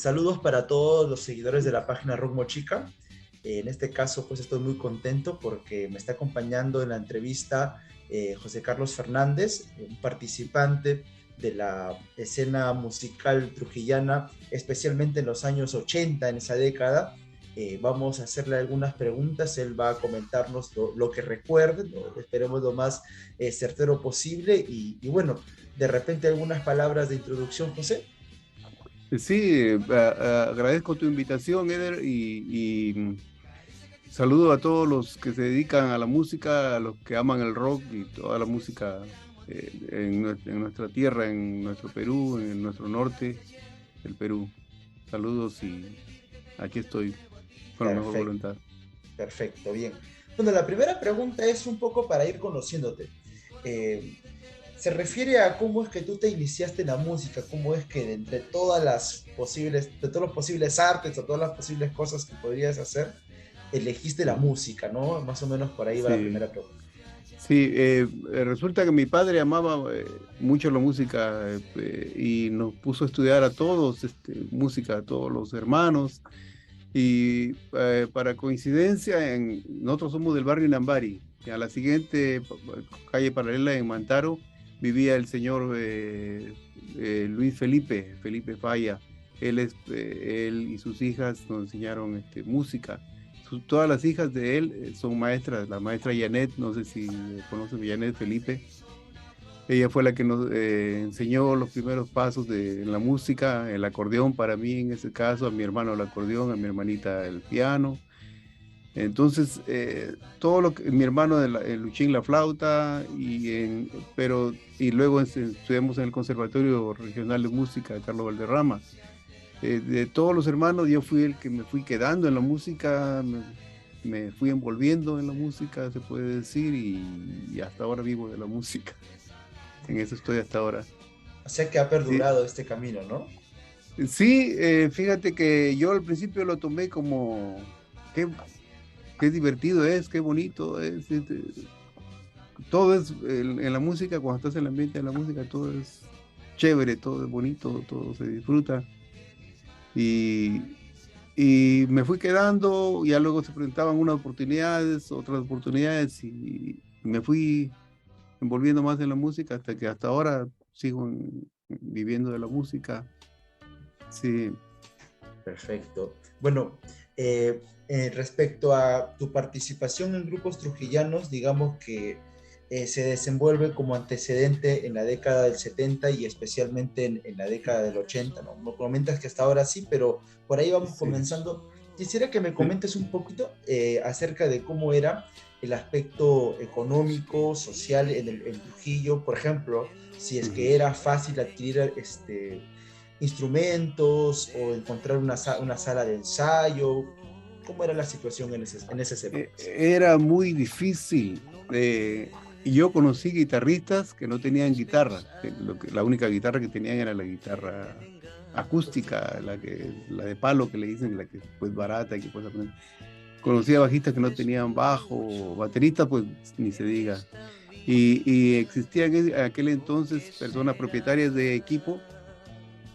Saludos para todos los seguidores de la página Rock Mochica. En este caso, pues estoy muy contento porque me está acompañando en la entrevista José Carlos Fernández, un participante de la escena musical trujillana, especialmente en los años 80, en esa década. Vamos a hacerle algunas preguntas, él va a comentarnos lo que recuerde, esperemos lo más certero posible y bueno, de repente algunas palabras de introducción, José. Sí, agradezco tu invitación, Eder, saludo a todos los que se dedican a la música, a los que aman el rock y toda la música en nuestra tierra, en nuestro Perú, en nuestro norte del Perú. Saludos y aquí estoy con la mejor Perfecto, voluntad. perfecto, bien. Bueno, la primera pregunta es un poco para ir conociéndote. Eh, Se refiere a cómo es que tú te iniciaste en la música, cómo es que de entre todas las posibles, de todos los posibles artes o todas las posibles cosas que podrías hacer, elegiste la Sí, música, ¿no? Más o menos por ahí va la sí, primera pregunta. sí, resulta que mi padre amaba mucho la música y nos puso a estudiar a todos, música, a todos los hermanos. Y para coincidencia, nosotros somos del barrio Inambari. Y a la siguiente calle paralela en Mantaro vivía el señor Luis Felipe Falla. Él y sus hijas nos enseñaron música. Todas las hijas de él son maestras. La maestra Janet, no sé si conocen a Janet Felipe. Ella fue la que nos enseñó los primeros pasos en la música, el acordeón para mí en ese caso, a mi hermano el acordeón, a mi hermanita el piano. Entonces, todo lo que mi hermano el luchín la flauta y luego estudiamos en el Conservatorio Regional de Música de Carlos Valderrama. De todos los hermanos, yo fui el que me fui quedando en la música, me fui envolviendo en la música, se puede decir, y hasta ahora vivo de la música. En eso estoy hasta ahora. O sea que ha Sí, perdurado este camino, ¿no? sí, fíjate que yo al principio lo tomé como qué, qué divertido es, qué bonito es. Todo es en la música, cuando estás en el ambiente de la música, todo es chévere, todo es bonito, todo se disfruta. Y, y me fui quedando, ya luego se presentaban unas oportunidades, otras oportunidades, y me fui envolviendo más en la música hasta que hasta ahora sigo viviendo de la música. Sí. Perfecto. Bueno, respecto a tu participación en grupos trujillanos, digamos que se desenvuelve como antecedente en la década del 70 y especialmente en la década del 80, ¿no? No comentas que hasta ahora sí, pero por ahí vamos Sí, comenzando. Quisiera que me sí, comentes un poquito acerca de cómo era el aspecto económico, social en Trujillo, por ejemplo, si es que ujú. era fácil adquirir instrumentos o encontrar una sala de ensayo. ¿Cómo era la situación en esas épocas? Era muy difícil. Y yo conocí guitarristas que no tenían guitarra. La única guitarra que tenían era la guitarra acústica, la de palo que le dicen, la que pues barata, que puedes aprender. Conocí a bajistas que no tenían bajo, bateristas pues ni se diga. Y existían en aquel entonces personas propietarias de equipo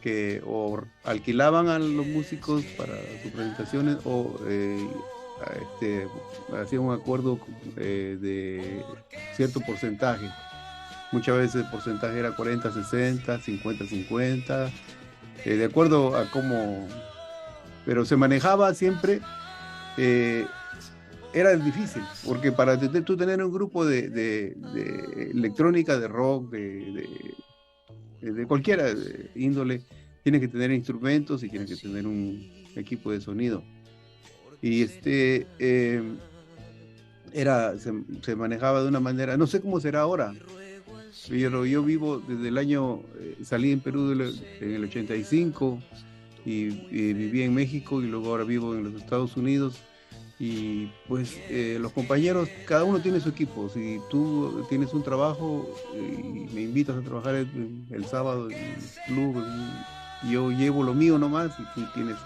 que o alquilaban a los músicos para sus presentaciones o hacían un acuerdo de cierto porcentaje. Muchas veces el porcentaje era 40-60, 50-50, de acuerdo a cómo, pero se manejaba siempre, eh, era difícil, porque para tú tener un grupo de electrónica, de rock, de cualquiera índole, tiene que tener instrumentos y tiene que tener un equipo de sonido. Y se manejaba de una manera, no sé cómo será ahora, pero yo vivo desde el año, salí en Perú en el 85 y viví en México y luego ahora vivo en los Estados Unidos. Y pues los compañeros, cada uno tiene su equipo. Si tú tienes un trabajo y me invitas a trabajar el sábado en el club, yo llevo lo mío nomás y tú tienes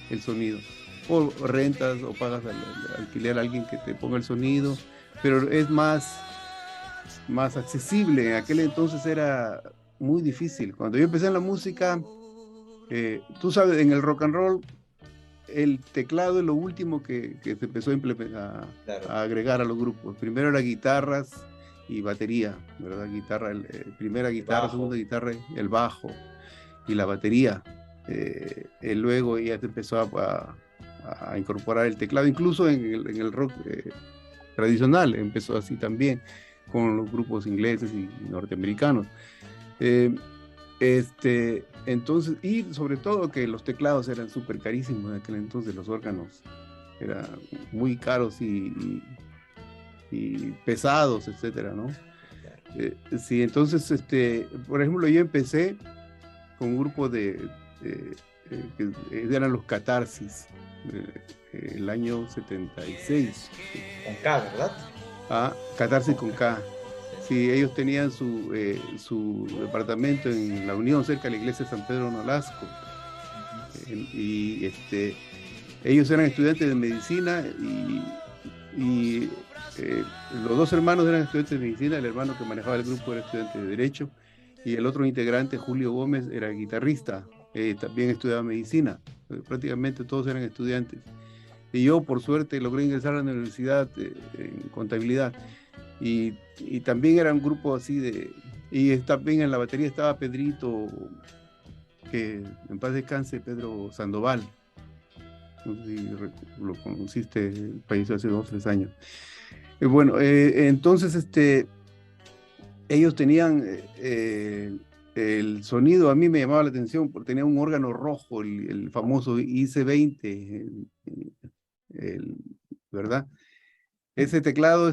el sonido. O rentas o pagas alquiler a alguien que te ponga el sonido, pero es más accesible. En aquel entonces era muy difícil. Cuando yo empecé en la música, Tú sabes, en el rock and roll, el teclado es lo último que se empezó Claro. a agregar a los grupos. Primero era guitarras y batería, ¿verdad? Primera guitarra, segunda guitarra, el bajo y la batería. Luego ya se empezó a incorporar el teclado, incluso en el rock tradicional, empezó así también, con los grupos ingleses y norteamericanos. Entonces, y sobre todo que los teclados eran súper carísimos en aquel entonces, los órganos eran muy caros y pesados, etcétera, ¿no? Sí, entonces, por ejemplo, yo empecé con un grupo que eran los Catarsis, el año 76. Con K, ¿verdad? Catarsis con K. Sí, ellos tenían su departamento en La Unión, cerca de la iglesia de San Pedro Nolasco. Ellos eran estudiantes de medicina y los dos hermanos eran estudiantes de medicina. El hermano que manejaba el grupo era estudiante de Derecho y el otro integrante, Julio Gómez, era guitarrista. También estudiaba medicina. Prácticamente todos eran estudiantes. Y yo, por suerte, logré ingresar a la universidad en contabilidad. Y también era un grupo así y también en la batería estaba Pedrito, que en paz descanse, Pedro Sandoval. No sé si lo conociste, falleció hace 2 o 3 años. Entonces, ellos tenían el sonido, a mí me llamaba la atención, porque tenía un órgano rojo, el famoso IC20, ¿verdad? Ese teclado,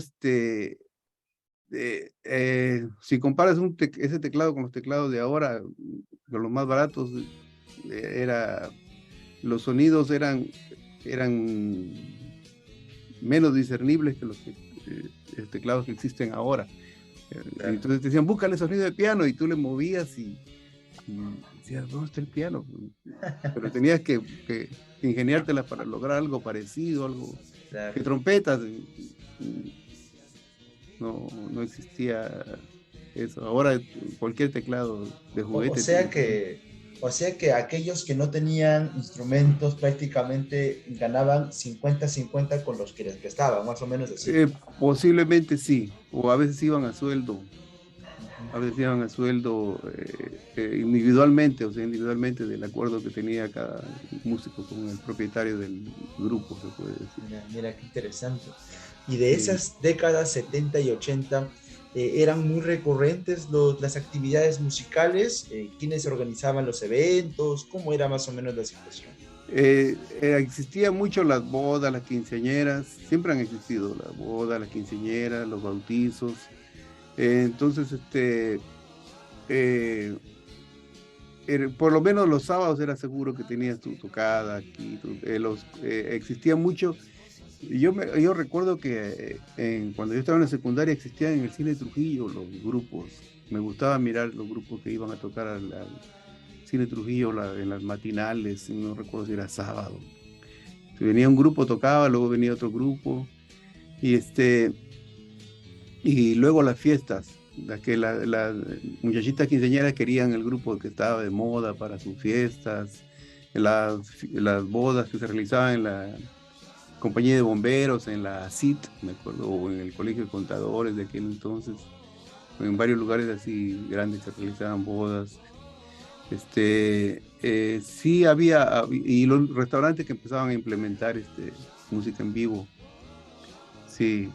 si comparas ese teclado con los teclados de ahora, con los más baratos, los sonidos eran menos discernibles que los teclados que existen ahora. Claro. Entonces te decían, búscale sonido de piano, y tú le movías y decías, ¿dónde está el piano? Pero tenías que ingeniártela para lograr algo parecido, algo. Claro. Que trompetas, no existía eso. Ahora cualquier teclado de juguete. O sea que aquellos que no tenían instrumentos prácticamente ganaban 50-50 con los que les prestaban, más o menos así. Posiblemente sí, o a veces iban a sueldo. A veces iban a sueldo individualmente, o sea, individualmente del acuerdo que tenía cada músico con el propietario del grupo, se puede decir. Mira qué interesante. Y de esas décadas 70 y 80, eran muy recurrentes las actividades musicales, quiénes organizaban los eventos, cómo era más o menos la situación. Existían mucho las bodas, las quinceañeras, siempre han existido las bodas, las quinceañeras, los bautizos. Entonces, por lo menos los sábados era seguro que tenías tu tocada aquí. Existía mucho. Yo recuerdo que cuando yo estaba en la secundaria existían en el cine Trujillo los grupos. Me gustaba mirar los grupos que iban a tocar al cine Trujillo en las matinales, no recuerdo si era sábado. Venía un grupo, tocaba, luego venía otro grupo, y luego las fiestas, las muchachitas quinceañeras querían el grupo que estaba de moda para sus fiestas, las bodas que se realizaban en la compañía de bomberos, en la CIT, me acuerdo, o en el colegio de contadores de aquel entonces, en varios lugares así grandes se realizaban bodas. Sí había, y los restaurantes que empezaban a implementar música en vivo. Sí.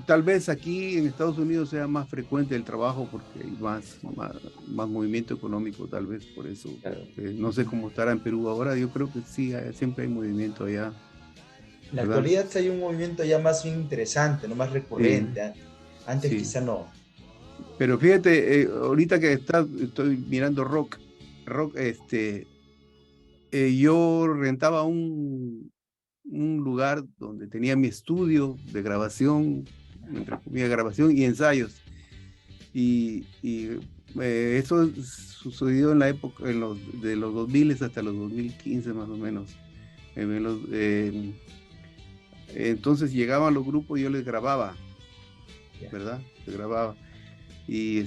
Tal vez aquí en Estados Unidos sea más frecuente el trabajo porque hay más movimiento económico, tal vez por eso. Claro. No sé cómo estará en Perú ahora, yo creo que sí, siempre hay movimiento allá. En la actualidad hay un movimiento ya más más no más recurrente. Sí. Antes quizá no. Pero fíjate, ahorita que estoy mirando rock, yo rentaba un lugar donde tenía mi estudio de grabación, entre comillas, grabación y ensayos. Y eso sucedió en la época de los 2000 hasta los 2015 más o menos. Entonces llegaban los grupos y yo les grababa, ¿verdad? Les grababa. Y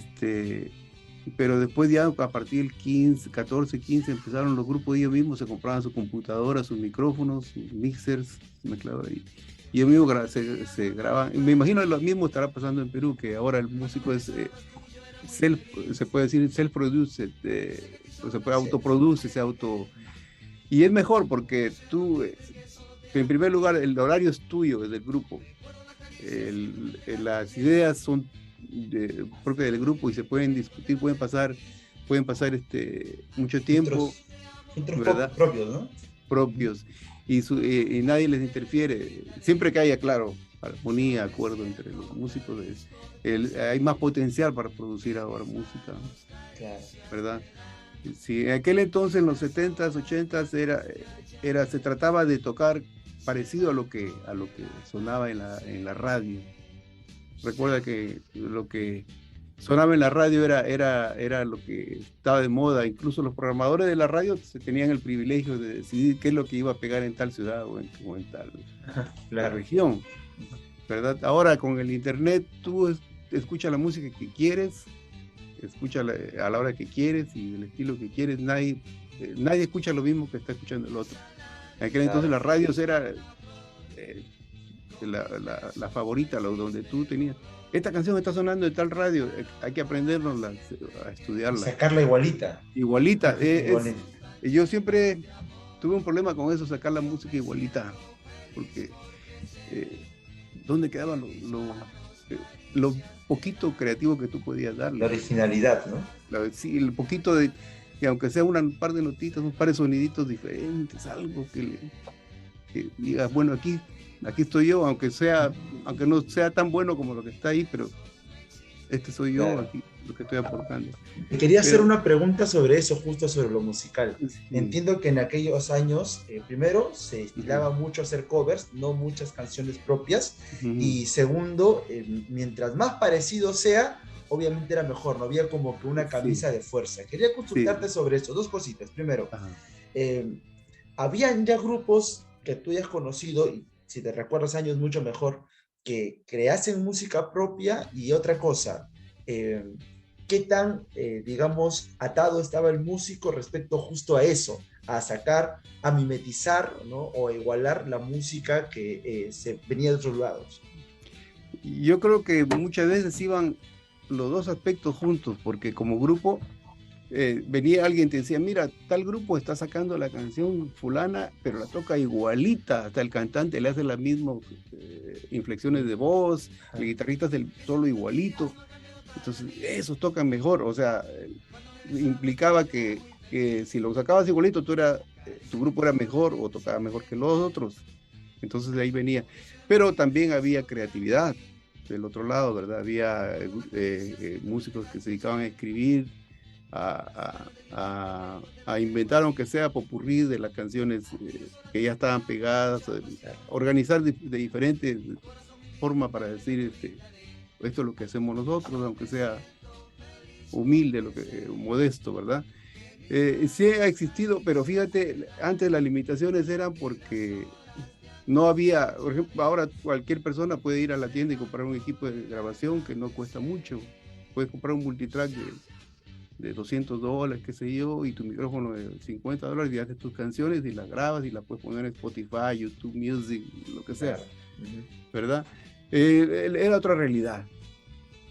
pero después ya a partir del 15, 14, 15 empezaron los grupos, ellos mismos se compraban su computadora, sus micrófonos, sus mixers, mezcladores, y ellos mismos se graban. Me imagino lo mismo estará pasando en Perú, que ahora el músico es se puede decir self-produced, se puede Sí. autoproduce, y es mejor porque tú, en primer lugar, el horario es tuyo, es del grupo. Las ideas son propias del grupo y se pueden discutir, pueden pasar mucho tiempo, Filtros ¿verdad? propios, ¿no? Propios, y nadie les interfiere. Siempre que haya, claro, armonía, acuerdo entre los músicos, hay más potencial para producir ahora música, Claro. ¿verdad? Sí, en aquel entonces, en los 70s, 80s, se trataba de tocar parecido a lo que sonaba en la radio. Recuerda que lo que sonaba en la radio era lo que estaba de moda. Incluso los programadores de la radio tenían el privilegio de decidir qué es lo que iba a pegar en tal ciudad o en tal Claro. región, ¿verdad? Ahora con el internet tú escuchas la música que quieres, escúchala a la hora que quieres y el estilo que quieres. Nadie escucha lo mismo que está escuchando el otro. En aquel entonces las radios era la favorita, donde tú tenías. Esta canción está sonando en tal radio, hay que aprendernos a estudiarla. Sacarla igualita. Igualita. Igualita. Yo siempre tuve un problema con eso, sacar la música igualita, porque ¿dónde quedaba lo poquito creativo que tú podías darle? La originalidad, ¿no? Sí, el poquito de, que aunque sea un par de notitas, un par de soniditos diferentes, algo que digas, bueno, aquí estoy yo, aunque no sea tan bueno como lo que está ahí, pero soy yo, Claro. aquí lo que estoy aportando. Te quería hacer una pregunta sobre eso, justo sobre lo musical. Sí. Entiendo que en aquellos años, primero, se estilaba mucho hacer covers, no muchas canciones propias, y segundo, mientras más parecido sea, obviamente era mejor, no había como que una camisa de fuerza. Quería consultarte sobre eso, dos cositas. Primero, ¿habían ya grupos que tú hayas conocido, y si te recuerdas años mucho mejor, que creasen música propia? Y otra cosa, ¿qué tan, digamos, atado estaba el músico respecto justo a eso? A sacar, a mimetizar, ¿no? O a igualar la música que se venía de otros lados. Yo creo que muchas veces iban los dos aspectos juntos, porque como grupo venía alguien y te decía, mira, tal grupo está sacando la canción fulana, pero la toca igualita, hasta el cantante le hace las mismas inflexiones de voz, el guitarrista hace el solo igualito, entonces esos tocan mejor, o sea, implicaba que si lo sacabas igualito, tu grupo era mejor o tocaba mejor que los otros, entonces de ahí venía, pero también había creatividad del otro lado, ¿verdad? Había músicos que se dedicaban a escribir, a inventar, aunque sea popurrí de las canciones que ya estaban pegadas, organizar de diferentes formas para decir esto es lo que hacemos nosotros, aunque sea humilde, modesto, ¿verdad? Sí ha existido, pero fíjate, antes las limitaciones eran porque no había, por ejemplo, ahora cualquier persona puede ir a la tienda y comprar un equipo de grabación que no cuesta mucho. Puedes comprar un multitrack de $200, qué sé yo, y tu micrófono de $50 y haces tus canciones y las grabas y las puedes poner en Spotify, YouTube Music, lo que sea, ¿verdad? Era otra realidad.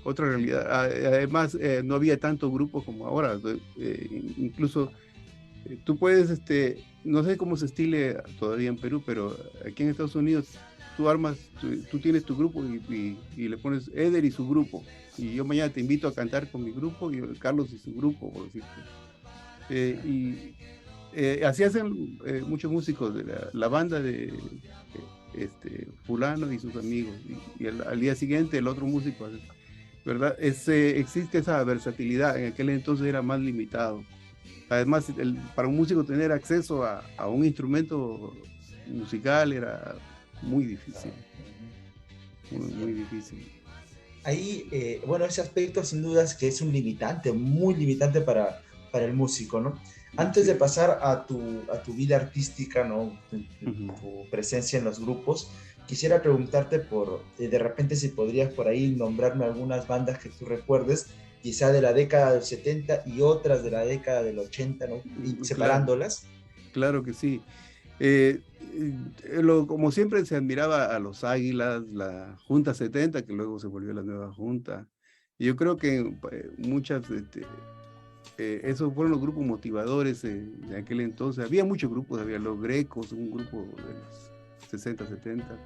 Además, no había tantos grupos como ahora. Incluso tú puedes, no sé cómo se estile todavía en Perú, pero aquí en Estados Unidos tú tienes tu grupo y le pones Eder y su grupo. Y yo mañana te invito a cantar con mi grupo, y Carlos y su grupo, por decirte. Así hacen muchos músicos de la banda de fulano y sus amigos. Y al día siguiente el otro músico, ¿verdad? Existe esa versatilidad. En aquel entonces era más limitado. Además, para un músico tener acceso a un instrumento musical era muy difícil. Muy difícil. Ahí, bueno, ese aspecto sin dudas que es un limitante, muy limitante para el músico, ¿no? Antes de pasar a tu vida artística, ¿no? Tu presencia en los grupos, quisiera preguntarte de repente si podrías por ahí nombrarme algunas bandas que tú recuerdes quizá de la década del 70 y otras de la década del 80, ¿no? Y separándolas. Claro que sí. Como siempre se admiraba a los Águilas, la Junta 70, que luego se volvió la nueva Junta. Y yo creo que esos fueron los grupos motivadores de aquel entonces. Había muchos grupos, había los Grecos, un grupo de los 60, 70.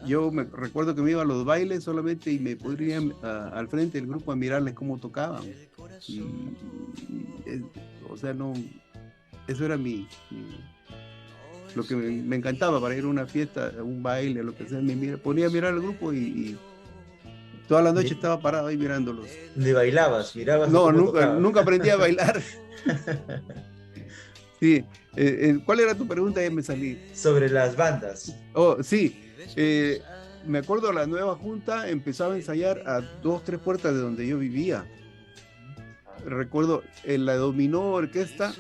Yo me recuerdo que me iba a los bailes solamente y me podría al frente del grupo a mirarles cómo tocaban. O sea, no, eso era lo que me encantaba para ir a una fiesta, a un baile, lo que sea. Ponía a mirar al grupo y toda la noche estaba parado ahí mirándolos. ¿Le bailabas? ¿Mirabas? No, nunca aprendí a bailar. Sí. ¿Cuál era tu pregunta? Ya me salí. Sobre las bandas. Oh, sí. Me acuerdo, la nueva Junta empezaba a ensayar a 2, 3 puertas de donde yo vivía. Recuerdo la Dominó Orquesta,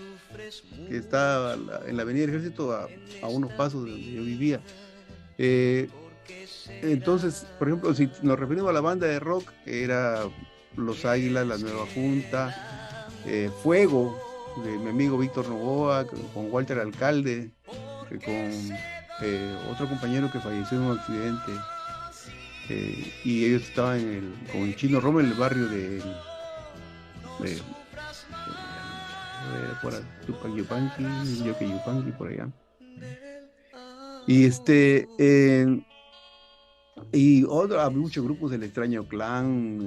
que está en la Avenida Ejército, a unos pasos de donde yo vivía. Entonces, por ejemplo, si nos referimos a la banda de rock, era Los Águilas, la nueva Junta, Fuego, de mi amigo Víctor Novoa, con Walter Alcalde, con otro compañero que falleció en un accidente, y ellos estaban con el Chino Roma en el barrio de por Tupac Yupanqui, por allá. Y había muchos grupos del Extraño Clan,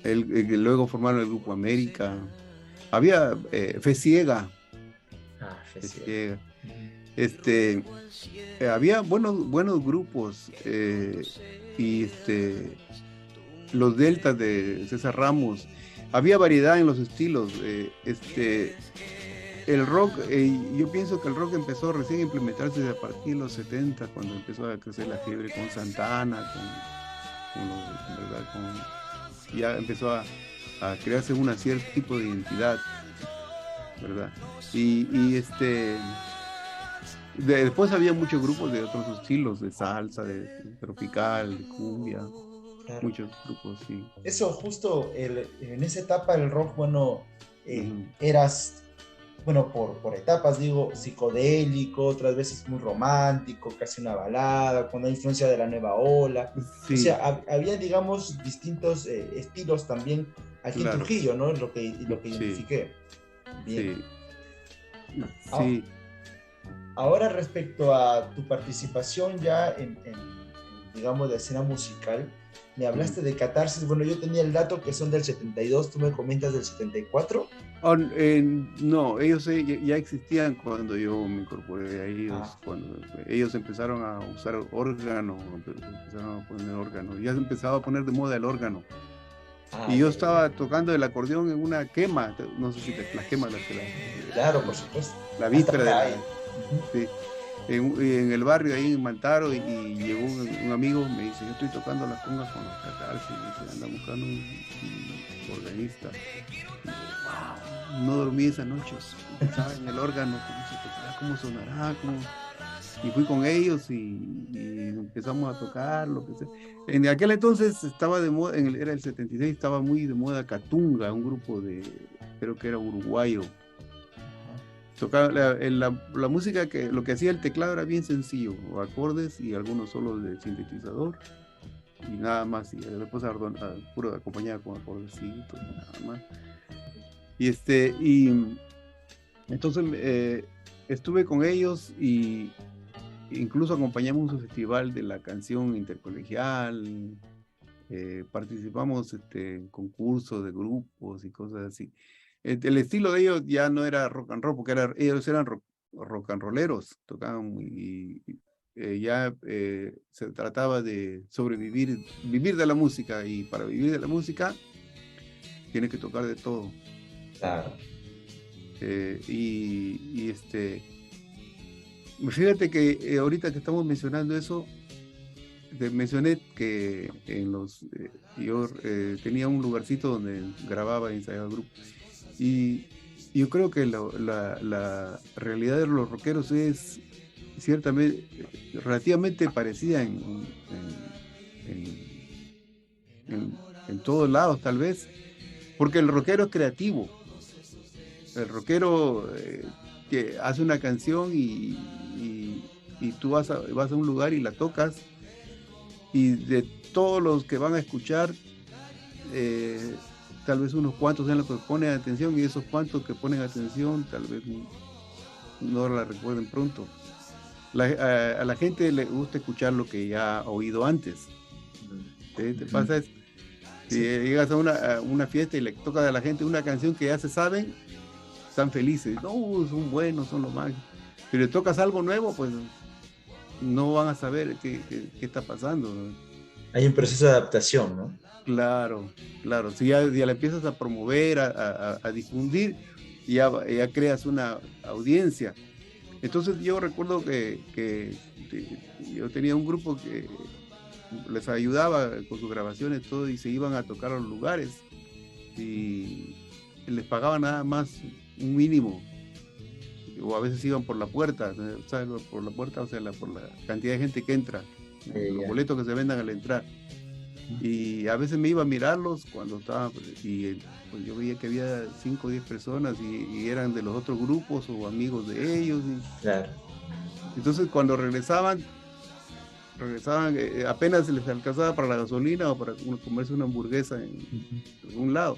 luego formaron el Grupo América. Había Fe Ciega. Fe Ciega. Había buenos grupos, y los Deltas de César Ramos. Había variedad en los estilos. El rock, yo pienso que el rock empezó recién a implementarse a partir de los 70, cuando empezó a crecer la fiebre con Santana, ya empezó a crearse un cierto tipo de identidad, ¿verdad? Después había muchos grupos de otros estilos, de salsa, de tropical, de cumbia. Claro. Muchos grupos, sí. Eso justo, en esa etapa del rock, eras, por etapas, digo, psicodélico, otras veces muy romántico, casi una balada, con la influencia de la nueva ola. Sí. O sea, había, digamos, distintos estilos también aquí en Trujillo, ¿no? Lo que identifiqué. Bien. Sí. Ahora, respecto a tu participación ya en digamos, de escena musical, me hablaste de Catarsis. Bueno, yo tenía el dato que son del 72, tú me comentas del 74. No, ellos ya existían cuando yo me incorporé a ellos. Cuando ellos empezaron a usar órgano, empezaron a poner órgano, ya se empezaba a poner de moda el órgano. Y yo estaba tocando el acordeón en una quema, no sé si las quemas claro, por supuesto. La víspera de la... Sí. En el barrio ahí en Mantaro, y llegó un amigo, me dice: yo estoy tocando las congas con los Catarsis, y dice, anda buscando un organista. Y yo, wow, no dormí esa noche, estaba en el órgano, ¿cómo sonará? Y fui con ellos y empezamos a tocar, lo que sea. En aquel entonces estaba de moda, era el 76, estaba muy de moda Catunga, un grupo creo que era uruguayo. Tocaba la música, lo que hacía el teclado era bien sencillo, acordes y algunos solos de sintetizador y nada más, y después puro acompañado con acordecitos, nada más. Y entonces estuve con ellos, y incluso acompañamos un festival de la canción intercolegial, participamos en concursos de grupos y cosas así. El estilo de ellos ya no era rock and roll, porque ellos eran rock and rolleros, tocaban, y ya se trataba de sobrevivir, vivir de la música, y para vivir de la música tienes que tocar de todo. Claro. Fíjate que ahorita que estamos mencionando eso, te mencioné que yo tenía un lugarcito donde grababa y ensayaba grupos. Y yo creo que la realidad de los rockeros es ciertamente relativamente parecida en todos lados tal vez, porque el rockero es creativo. El rockero que hace una canción y tú vas a un lugar y la tocas, y de todos los que van a escuchar, tal vez unos cuantos sean los que ponen atención, y esos cuantos que ponen atención tal vez no la recuerden pronto. A la gente le gusta escuchar lo que ya ha oído antes. ¿Te pasa eso? Si llegas a una fiesta y le tocas a la gente una canción que ya se saben, están felices. No, son buenos, son los más. Si le tocas algo nuevo, pues no van a saber qué está pasando, ¿no? Hay un proceso de adaptación, ¿no? Claro, claro. Si ya la empiezas a promover, a difundir, ya creas una audiencia. Entonces yo recuerdo que yo tenía un grupo que les ayudaba con sus grabaciones, todo, y se iban a tocar a los lugares y les pagaban nada más un mínimo, o a veces iban por la puerta, ¿sabes? Por la puerta, o sea, por la cantidad de gente que entra, los boletos que se vendan al entrar. Y a veces me iba a mirarlos cuando estaba, y pues yo veía que había 5 o 10 personas y eran de los otros grupos o amigos de ellos. Claro. Entonces cuando regresaban, apenas se les alcanzaba para la gasolina o para comerse una hamburguesa en algún lado.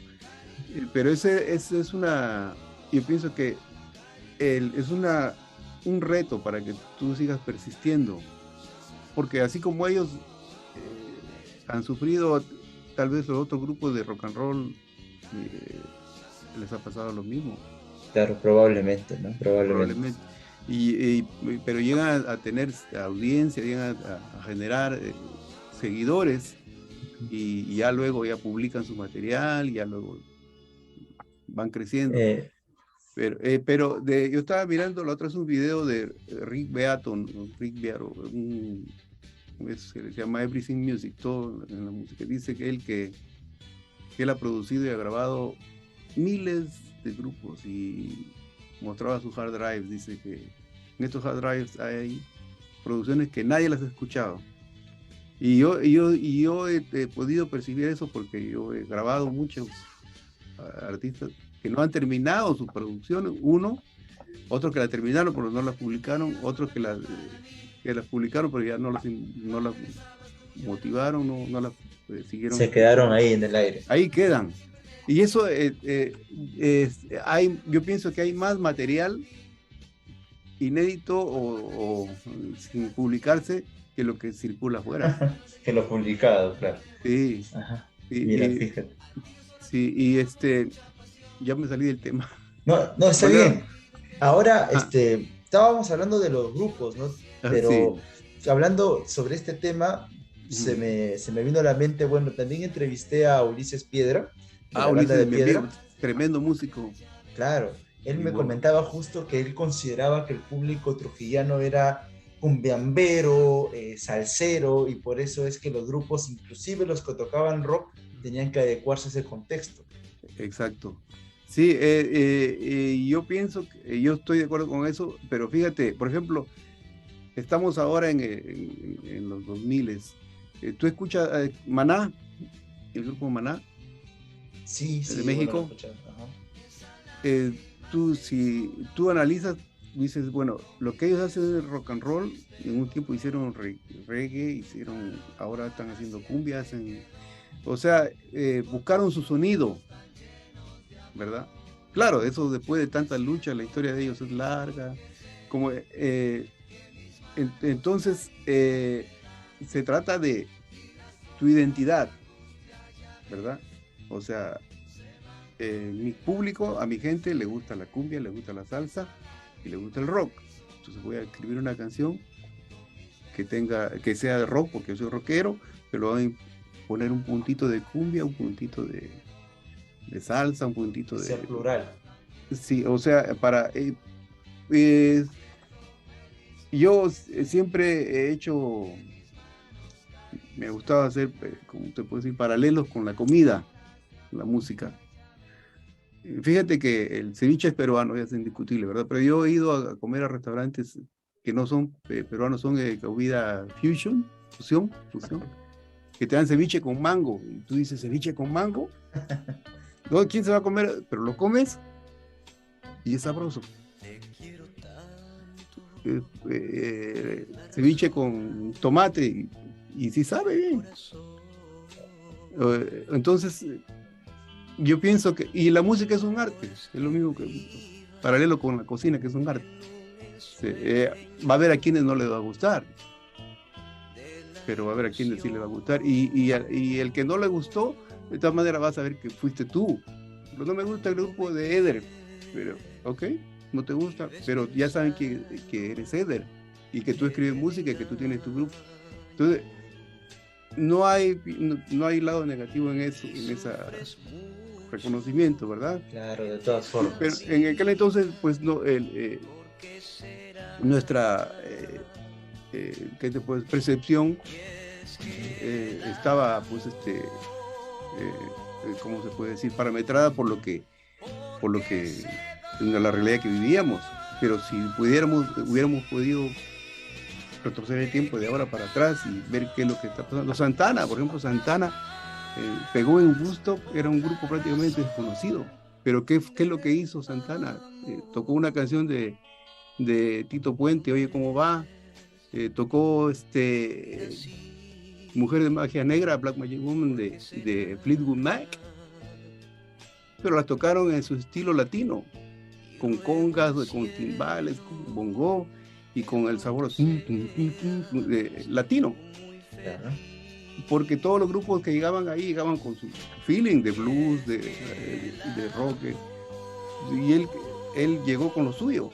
Pero ese es yo pienso que es un reto para que tú sigas persistiendo, porque así como ellos han sufrido, tal vez los otros grupos de rock and roll les ha pasado lo mismo. Claro, probablemente, ¿no? Probablemente. Pero llegan a tener audiencia, llegan a generar seguidores, y ya luego ya publican su material, ya luego van creciendo. Pero yo estaba mirando la otra vez un video de Rick Beato, se llama Everything Music, todo en la música. Dice que él ha producido y ha grabado miles de grupos y mostraba sus hard drives. Dice que en estos hard drives hay producciones que nadie las ha escuchado. Y yo he podido percibir eso porque yo he grabado muchos artistas que no han terminado sus producciones, otros que la terminaron pero no la publicaron, otros que las publicaron pero ya no las motivaron, no las siguieron. Se quedaron ahí en el aire. Ahí quedan. Y eso, yo pienso que hay más material inédito o sin publicarse que lo que circula afuera. Que lo publicado, claro. Sí. Ajá. Mira, fíjate. Sí, y ya me salí del tema. No, está bien. Ahora, estábamos hablando de los grupos, ¿no? Pero sí, hablando sobre este tema, se me vino a la mente, bueno, también entrevisté a Ulises Piedra, de la banda de Piedra. Tremendo músico. Claro, él me comentaba justo que él consideraba que el público trujillano era cumbiambero, salsero, y por eso es que los grupos, inclusive los que tocaban rock, tenían que adecuarse a ese contexto. Exacto. Sí, yo pienso, yo estoy de acuerdo con eso, pero fíjate, por ejemplo, estamos ahora en los 2000. ¿Tú escuchas Maná, el grupo Maná? Sí, de México. Bueno, si tú analizas, dices, bueno, lo que ellos hacen es rock and roll, en un tiempo hicieron reggae, ahora están haciendo cumbia, o sea, buscaron su sonido, ¿verdad? Claro, eso después de tanta lucha, la historia de ellos es larga, entonces se trata de tu identidad, ¿verdad? O sea, mi público, a mi gente le gusta la cumbia, le gusta la salsa y le gusta el rock. Entonces voy a escribir una canción que sea de rock, porque yo soy rockero, pero voy a poner un puntito de cumbia, un puntito de salsa, un puntito de... Ser plural. Sí, o sea, yo siempre he hecho, me gustaba hacer, como te puedo decir, paralelos con la comida, la música. Fíjate que el ceviche es peruano, ya es indiscutible, ¿verdad? Pero yo he ido a comer a restaurantes que no son peruanos, son comida fusión. que te dan ceviche con mango, y tú dices, ¿ceviche con mango? No, ¿quién se va a comer? Pero lo comes y es sabroso. Ceviche con tomate y sí sabe bien. Entonces, yo pienso que, y la música es un arte, es lo mismo que, paralelo con la cocina, que es un arte. Va a haber a quienes no les va a gustar, pero va a haber a quienes sí les va a gustar. Y el que no le gustó, de todas maneras vas a ver que fuiste tú. Pero no me gusta el grupo de Eder, pero, ok, no te gusta, pero ya saben que eres Eder y que tú escribes música y que tú tienes tu grupo. Entonces, no hay lado negativo en eso, en ese reconocimiento, ¿verdad? Claro, de todas Pero formas. en aquel entonces, pues no, nuestra ¿qué te puedo decir? Percepción estaba, pues, ¿cómo se puede decir? Parametrada por lo que, la realidad que vivíamos. Pero si hubiéramos podido retroceder el tiempo de ahora para atrás y ver qué es lo que está pasando. Santana, por ejemplo, Santana pegó en gusto, era un grupo prácticamente desconocido. Pero ¿qué es lo que hizo Santana? Tocó una canción de Tito Puente, Oye, ¿cómo va? Tocó Mujer de Magia Negra, Black Magic Woman de Fleetwood Mac, pero las tocaron en su estilo latino, con congas, con timbales, con bongo y con el sabor latino. Claro. Porque todos los grupos que llegaban ahí llegaban con su feeling de blues, de rock, y él llegó con lo suyo.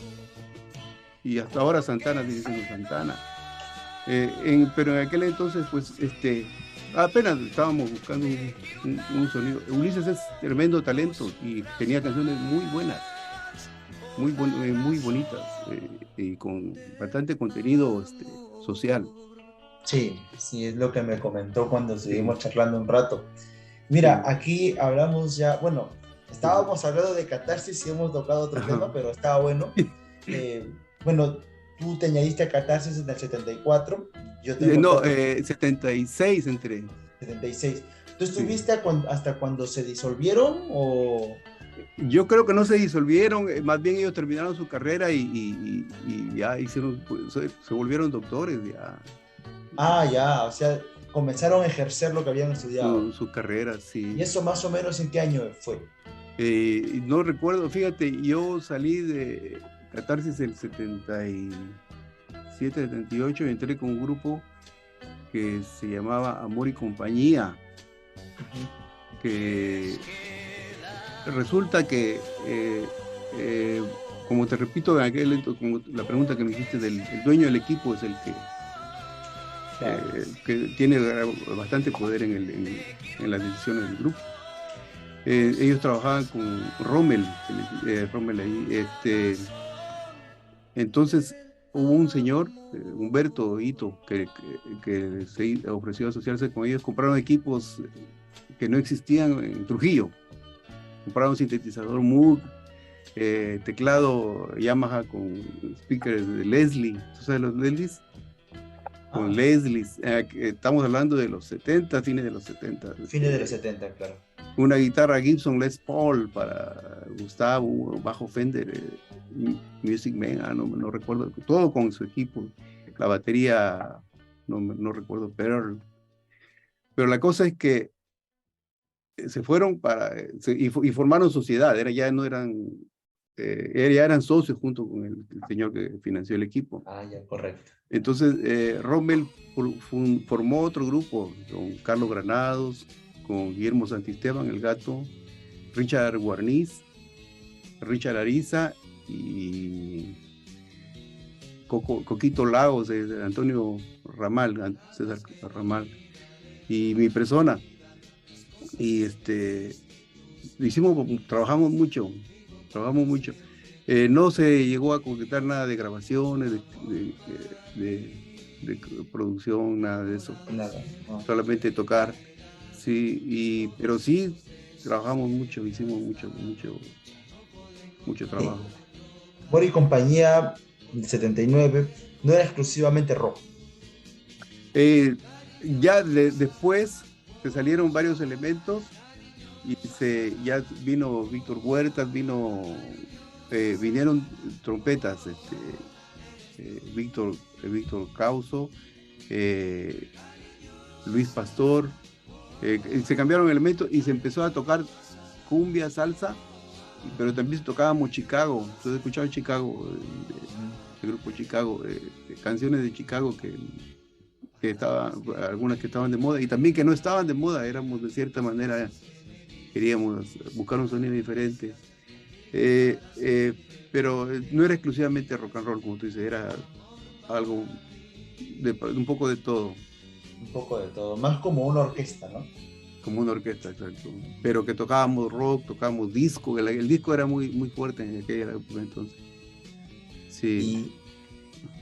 Y hasta ahora Santana sigue siendo Santana. Pero en aquel entonces, pues, apenas estábamos buscando un sonido. Ulises es tremendo talento y tenía canciones muy buenas, muy bonitas y con bastante contenido social. Sí, sí, es lo que me comentó cuando Sí, estuvimos charlando un rato. Mira, sí. aquí hablamos ya, bueno, Ujú. estábamos hablando de catarsis y hemos tocado otro tema, Ajá. pero estaba bueno. Bueno, tú te añadiste a catarsis en el 74, yo tengo No, otro 76 entre. 76. ¿Tú Sí. estuviste hasta cuando se disolvieron o...? Yo creo que no se disolvieron, más bien ellos terminaron su carrera y ya hicieron, pues, se volvieron doctores, ya. Ah, ya, o sea, comenzaron a ejercer lo que habían estudiado. Su carrera, ¿Y sí. eso más o menos en qué año fue? No recuerdo, fíjate, yo salí de Catarsis el 77, 78 y entré con un grupo que se llamaba Amor y Compañía, Ujú. que resulta que, eh, como te repito, como la pregunta que me hiciste el dueño del equipo es el Claro. que tiene bastante poder en las decisiones del grupo. Ellos trabajaban con Rommel, Rommel ahí, entonces hubo un señor, Humberto Ito, que se ofreció a asociarse con ellos, compraron equipos que no existían en Trujillo, compraron un sintetizador Moog, teclado Yamaha con speakers de Leslie, ¿tú sabes los Leslies? Con Ah, Leslies, estamos hablando de los 70, fines de los 70. fines de los 70, claro. Una guitarra Gibson Les Paul para Gustavo, bajo Fender, Music Man, no recuerdo, todo con su equipo. La batería, no recuerdo, pero la cosa es que se fueron y formaron sociedad, ya no eran, ya eran socios junto con el señor que financió el equipo. Ah, ya, correcto. Entonces, Rommel formó otro grupo con Carlos Granados, con Guillermo Santisteban, el gato, Richard Guarniz, Richard Ariza y Coquito Lagos, Antonio Ramal, César Ramal, y mi persona. Y trabajamos mucho. No se llegó a concretar nada de grabaciones, de, de producción, nada de eso. Nada, no. Solamente tocar, sí, pero sí trabajamos mucho, hicimos mucho Sí. trabajo. Mori y compañía del 79 no era exclusivamente rock. Eh, ya después se salieron varios elementos y ya vino Víctor Huertas, vinieron trompetas, Víctor Causo, eh, Luis Pastor, se cambiaron elementos y se empezó a tocar cumbia, salsa, pero también se tocábamos Chicago. Entonces he escuchado Chicago, el grupo Chicago, canciones de Chicago que estaban, algunas que estaban de moda y también que no estaban de moda, éramos de cierta manera, queríamos buscar un sonido diferente. Pero no era exclusivamente rock and roll, como tú dices, era algo un poco de todo. Un poco de todo, más como una orquesta, ¿no? Como una orquesta, exacto. Pero que tocábamos rock, tocábamos disco, el disco era muy, muy fuerte en aquella época entonces. Sí. Y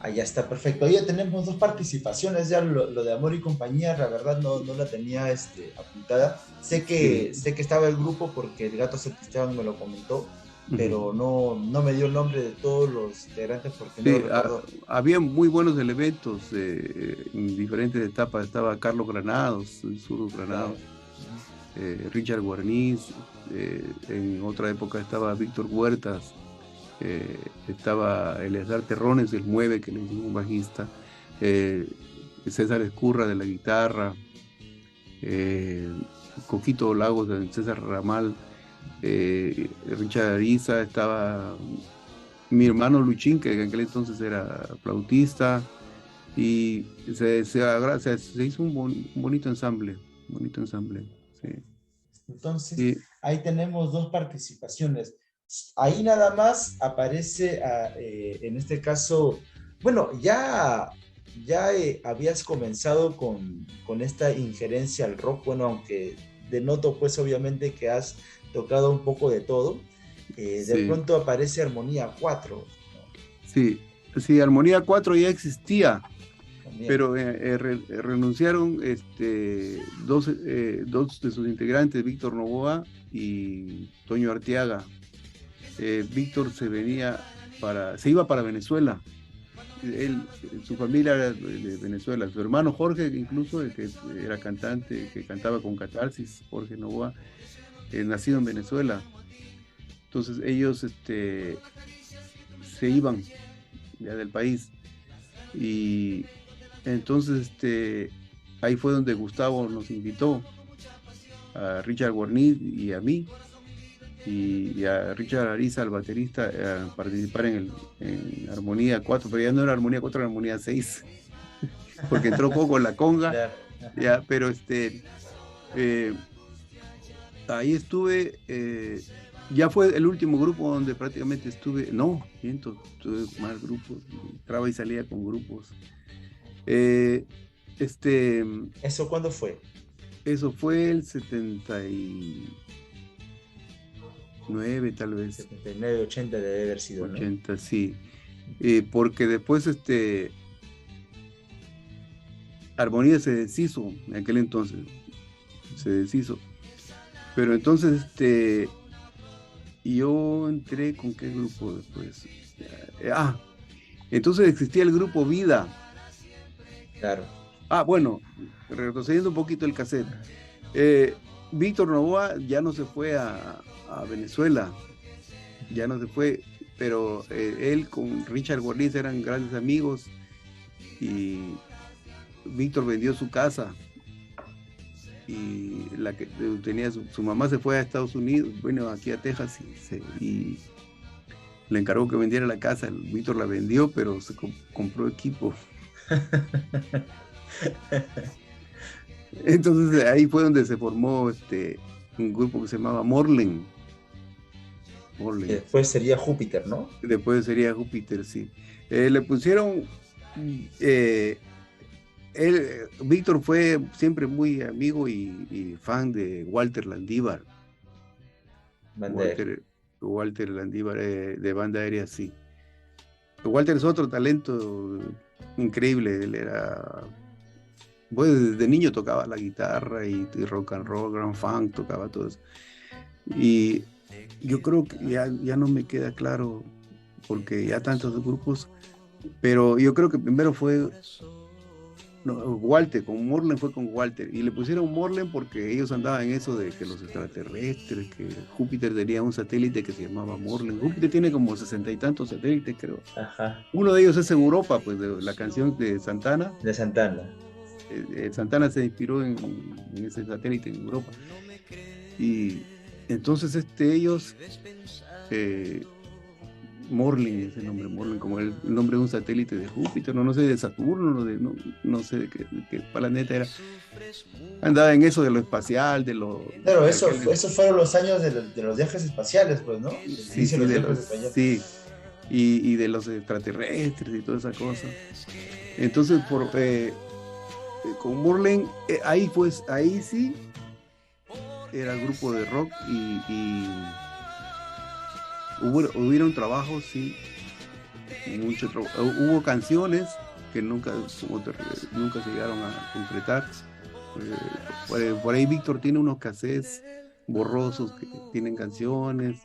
allá está perfecto. Oye, tenemos dos participaciones, ya lo de Amor y Compañía, la verdad no la tenía apuntada. Sé que estaba el grupo porque el Gato Esteban me lo comentó, pero no me dio el nombre de todos los integrantes porque no lo recuerdo. Había muy buenos elementos en diferentes etapas. Estaba Carlos Granados, el Zurdo Granados, Richard Guarniz, en otra época estaba Víctor Huertas, estaba Eleazar Terrones, el 9, que le hicimos un bajista, César Escurra de la guitarra, Coquito Lagos de César Ramal, Richard Ariza, estaba mi hermano Luchín, que en aquel entonces era flautista, y se hizo un bonito ensamble, sí. Entonces, Sí. ahí tenemos dos participaciones. Ahí nada más aparece, en este caso, bueno, ya habías comenzado con esta injerencia al rock, bueno, aunque denoto pues obviamente que has tocado un poco de todo. De pronto aparece Armonía 4, ¿no? Sí, Armonía 4 ya existía, También. pero renunciaron dos de sus integrantes, Víctor Novoa y Toño Arteaga. Víctor se iba para Venezuela. Su familia era de Venezuela. Su hermano Jorge, incluso, el que era cantante, que cantaba con Catarsis, Jorge Novoa, nacido en Venezuela. Entonces ellos se iban ya del país. Y entonces ahí fue donde Gustavo nos invitó, a Richard Guarniz y a mí, y a Richard Ariza, el baterista, a participar en Armonía 4, pero ya no era Armonía 4, era Armonía 6, porque entró poco en la conga, ya, pero ahí estuve, ya fue el último grupo donde prácticamente estuve, tuve más grupos, entraba y salía con grupos. ¿Eso cuándo fue? Eso fue el 79, tal vez. 79, 80 debe haber sido, 80, ¿no? sí. Porque después Armonía se deshizo en aquel entonces. Se deshizo. Pero entonces yo entré con qué grupo después. Entonces existía el grupo Vida. Claro. Bueno, retrocediendo un poquito el cassette. Víctor Novoa ya no se fue a Venezuela, ya no se fue, pero él con Richard Guarniz eran grandes amigos y Víctor vendió su casa y la que tenía su mamá se fue a Estados Unidos, bueno, aquí a Texas y le encargó que vendiera la casa. Víctor la vendió, pero se compró equipo. Entonces ahí fue donde se formó un grupo que se llamaba Morlen. Después sería Júpiter, ¿no? Después sería Júpiter, sí. Le pusieron... Víctor fue siempre muy amigo y fan de Walter Landívar. Walter Landívar, de Banda Aérea, sí. Walter es otro talento increíble. Él era... Pues desde niño tocaba la guitarra y rock and roll, grand funk, tocaba todo eso. Y yo creo que ya no me queda claro, porque ya tantos grupos, pero yo creo que primero fue No, Walter, con Morlen fue con Walter. Y le pusieron Morlen porque ellos andaban en eso de que los extraterrestres, que Júpiter tenía un satélite que se llamaba Morlen. Júpiter tiene como 60 y tantos satélites, creo. Ajá. Uno de ellos es Europa, pues de la canción de Santana. De Santana. Santana se inspiró en ese satélite en Europa. Y entonces ellos, Morlin es el nombre, Morlin, como el nombre de un satélite de Júpiter, no sé, de Saturno, no sé de qué planeta era. Andaba en eso de lo espacial, de lo... Claro, de esos fueron los años de los viajes espaciales, pues, ¿no? Sí, sí, y de los extraterrestres y toda esa cosa. Entonces, con Morlin, ahí sí era el grupo de rock y hubieron trabajos, sí, hubo canciones que nunca se llegaron a concretar. Por ahí Víctor tiene unos cassettes borrosos que tienen canciones.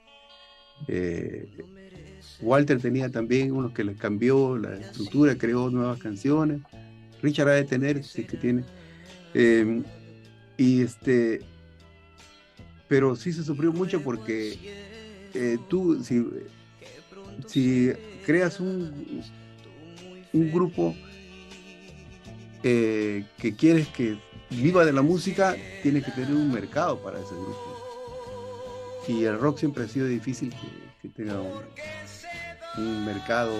Walter tenía también unos que les cambió la estructura, creó nuevas canciones. Richard ha de tener, sí que tiene. Y pero sí se sufrió mucho porque tú, si creas un grupo que quieres que viva de la música, tienes que tener un mercado para ese grupo. Y el rock siempre ha sido difícil que tenga un mercado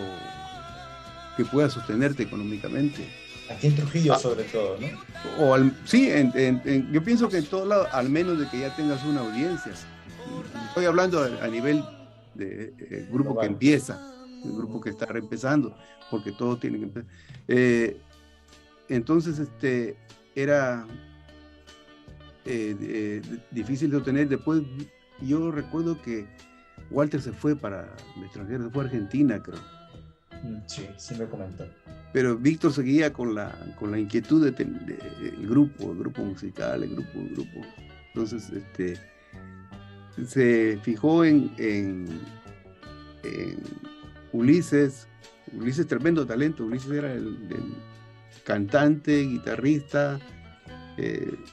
que pueda sostenerte económicamente. Aquí en Trujillo, sobre todo, ¿no? Sí, yo pienso que en todos lados, al menos de que ya tengas una audiencia. Estoy hablando a nivel de grupo que empieza, el grupo que está empezando, porque todo tiene que empezar. Entonces, era difícil de obtener. Después, yo recuerdo que Walter se fue para el extranjero, se fue a Argentina, creo. Sí, sí me comentó. Pero Víctor seguía con la inquietud del grupo musical, el grupo. Entonces, se fijó en Ulises. Ulises, tremendo talento. Ulises era el cantante, guitarrista,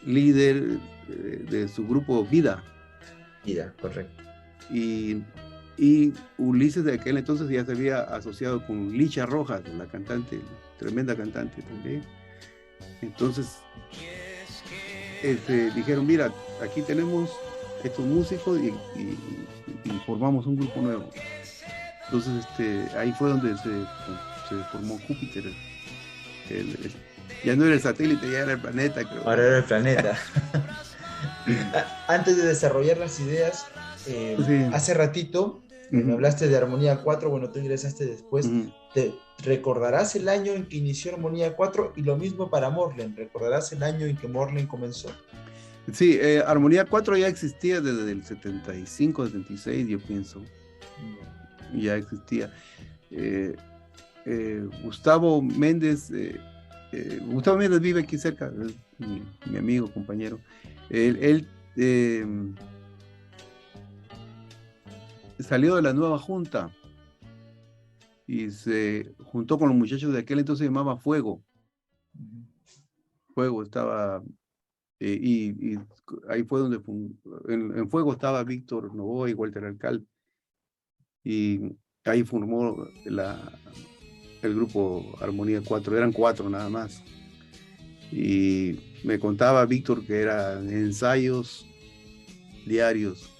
líder de su grupo Vida. Vida, correcto. Y Ulises de aquel entonces ya se había asociado con Licha Rojas, la cantante, tremenda cantante también. Entonces dijeron, mira, aquí tenemos estos músicos y formamos un grupo nuevo. Entonces ahí fue donde se formó Júpiter. Ya no era el satélite, ya era el planeta, creo. Ahora era el planeta. Antes de desarrollar las ideas, sí. Hace ratito me hablaste de Armonía 4, bueno, tú ingresaste después. ¿Te recordarás el año en que inició Armonía 4? Y lo mismo para Morlen, ¿recordarás el año en que Morlen comenzó? Sí, Armonía 4 ya existía desde el 75, 76, yo pienso. Ya existía. Gustavo Méndez vive aquí cerca, mi amigo, compañero. Él salió de la nueva junta y se juntó con los muchachos de aquel entonces, se llamaba Fuego. Fuego estaba, y ahí fue donde en Fuego estaba Víctor Novoa y Walter Alcal, y ahí formó el grupo Armonía 4, eran 4 nada más. Y me contaba Víctor que eran ensayos diarios,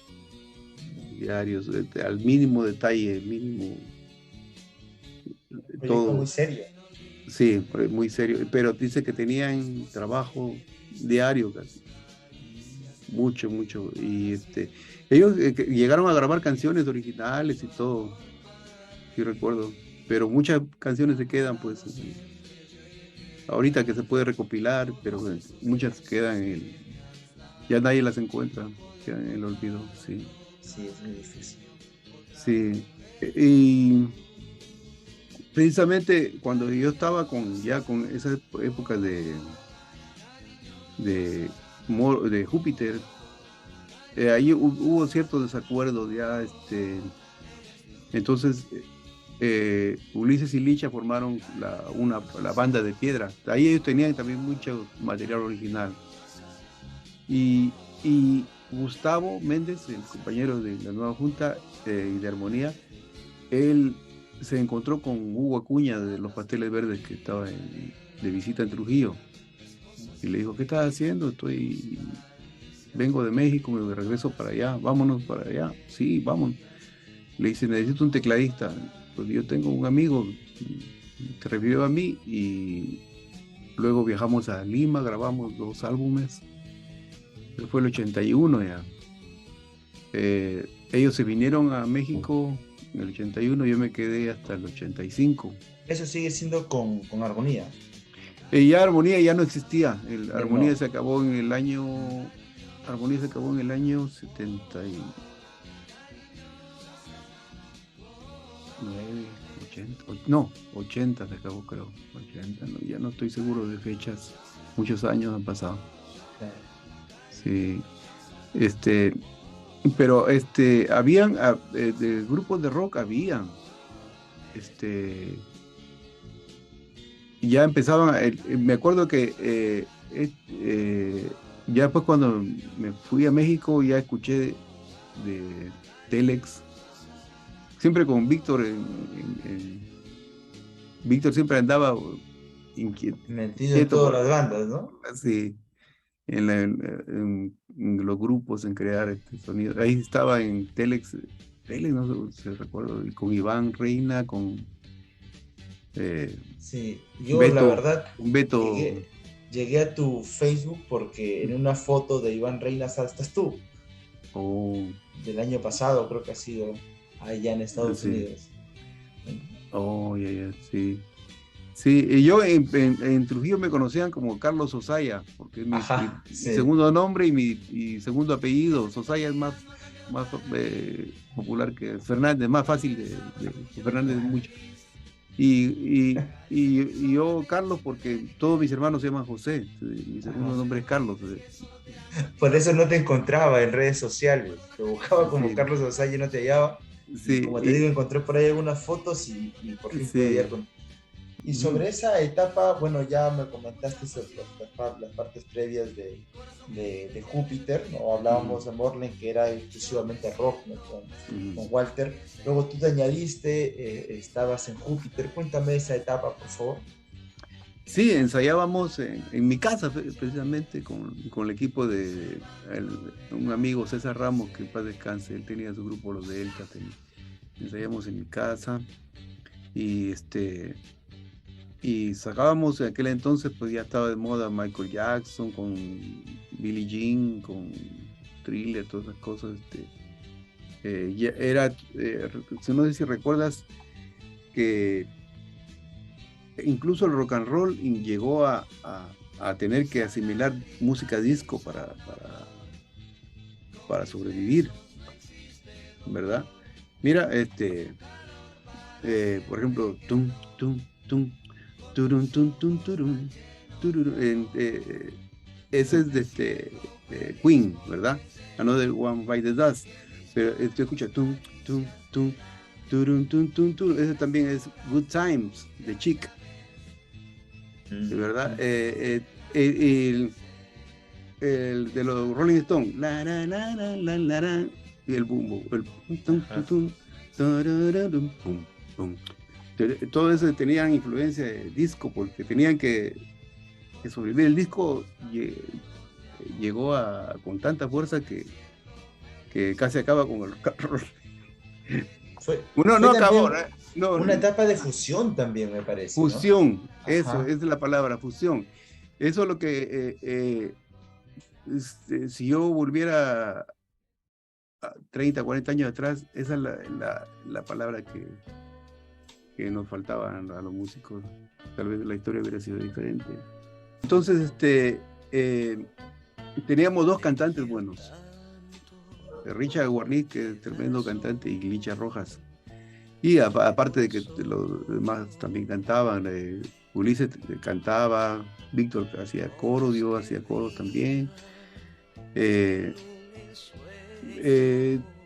al mínimo detalle, mínimo. Todo muy serio. Sí, muy serio, pero dice que tenían trabajo diario casi. Mucho. Y ellos llegaron a grabar canciones originales y todo, sí recuerdo, pero muchas canciones se quedan pues ahorita que se puede recopilar, pero muchas quedan ya nadie las encuentra, quedan en el olvido, sí. Sí, es muy difícil. Sí, y precisamente cuando yo estaba con esa época de Júpiter, ahí hubo cierto desacuerdo ya, entonces Ulises y Licha formaron la banda de Piedra. Ahí ellos tenían también mucho material original. Y Gustavo Méndez, el compañero de la nueva junta y de armonía, él se encontró con Hugo Acuña de los Pasteles Verdes, que estaba de visita en Trujillo, y le dijo: ¿qué estás haciendo? Vengo de México, me regreso para allá, vámonos para allá. Sí, vámonos. Le dice: necesito un tecladista. Pues yo tengo un amigo, te refirió a mí, y luego viajamos a Lima, grabamos 2 álbumes. Fue el 81 ya. Ellos se vinieron a México en el 81, yo me quedé hasta el 85. Eso sigue siendo con armonía. Ya Armonía ya no existía. Armonía No. se acabó en el año. Armonía se acabó en el año 79, 80, no, 80 se acabó, creo. 80, no, ya no estoy seguro de fechas. Muchos años han pasado. Sí. Pero habían de grupos de rock, habían. Ya empezaban, me acuerdo que ya después cuando me fui a México ya escuché de Telex, siempre con Víctor. Víctor siempre andaba Metido en todas las bandas, ¿no? así, en los grupos, en crear este sonido. Ahí estaba en Telex, no sé si recuerdo, y con Iván Reina, con Sí, yo la verdad Beto. llegué a tu Facebook porque en una foto de Iván Reina estás tú, Oh, del año pasado, creo que ha sido allá en Estados sí. Unidos. Oh, ya, sí. Sí, y yo en Trujillo me conocían como Carlos Osaya, porque es mi Sí. segundo nombre y mi segundo apellido. Osaya es más popular que Fernández, más fácil que Fernández es mucho. Y yo Carlos, porque todos mis hermanos se llaman José. Mi segundo nombre es Carlos. Por eso no te encontraba en redes sociales. Te buscaba como Sí, Carlos Osalle y no te hallaba. Y sí, como te digo, encontré por ahí algunas fotos y por fin pude hallar sí. con... Y sobre esa etapa, bueno, ya me comentaste sobre las partes previas de Júpiter, ¿no? Hablábamos de Morlen, que era exclusivamente rock, ¿no? Con Walter. Luego tú te añadiste, estabas en Júpiter. Cuéntame esa etapa, por favor. Sí, ensayábamos en mi casa, precisamente, con el equipo de un amigo, César Ramos, que en paz descanse. Él tenía su grupo, los de Delta. Ensayábamos en mi casa y sacábamos en aquel entonces, pues ya estaba de moda Michael Jackson, con Billie Jean, con Thriller, todas esas cosas. Ya era, no sé si recuerdas que incluso el rock and roll llegó a tener que asimilar música disco para sobrevivir, ¿verdad? Mira, por ejemplo, tum, tum, tum, turum, tum, tum, turum, turum, ese es de Queen, ¿verdad? Another One Bite the Dust. Pero tú escuchas tum, tum, tum, turum, tum, tum, tum. Ese también es Good Times, de Chic. ¿Verdad? El de los Rolling Stones, la, la, la, la, la, la, la, y el boom, el tum, tum, tum, tarararun, pum, pum. Todo eso tenían influencia de disco, porque tenían que sobrevivir. El disco llegó con tanta fuerza que casi acaba con el rock and roll. Fue No acabó, ¿no? una etapa de fusión también, me parece, ¿no? Fusión, eso es la palabra, fusión. Eso es lo que, si yo volviera a 30, 40 años atrás, esa es la palabra que nos faltaba a los músicos. Tal vez la historia hubiera sido diferente. Entonces, teníamos 2 cantantes buenos. Richard Guarniz, que es tremendo cantante, y Licha Rojas. Y aparte de que los demás también cantaban, Ulises cantaba, Víctor hacía coro, hacía coro también.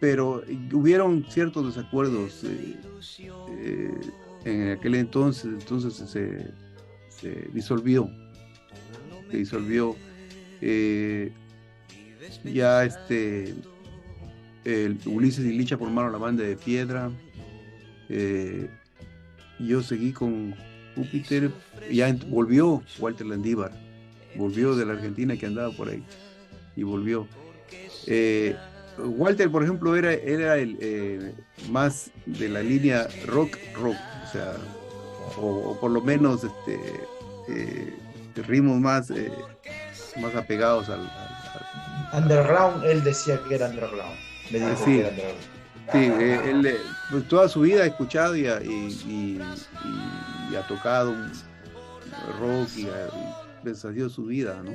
pero hubieron ciertos desacuerdos en aquel entonces se disolvió. Se disolvió. Ya el Ulises y Licha formaron la banda de Piedra. Yo seguí con Júpiter. Ya volvió Walter Landívar. Volvió de la Argentina, que andaba por ahí. Y volvió. Walter, por ejemplo, era el más de la línea rock, o sea, o por lo menos ritmos más apegados al underground. Él decía que era underground. Me dijo sí, que era underground. Sí, él pues, toda su vida ha escuchado y ha tocado rock y ha sido su vida, ¿no?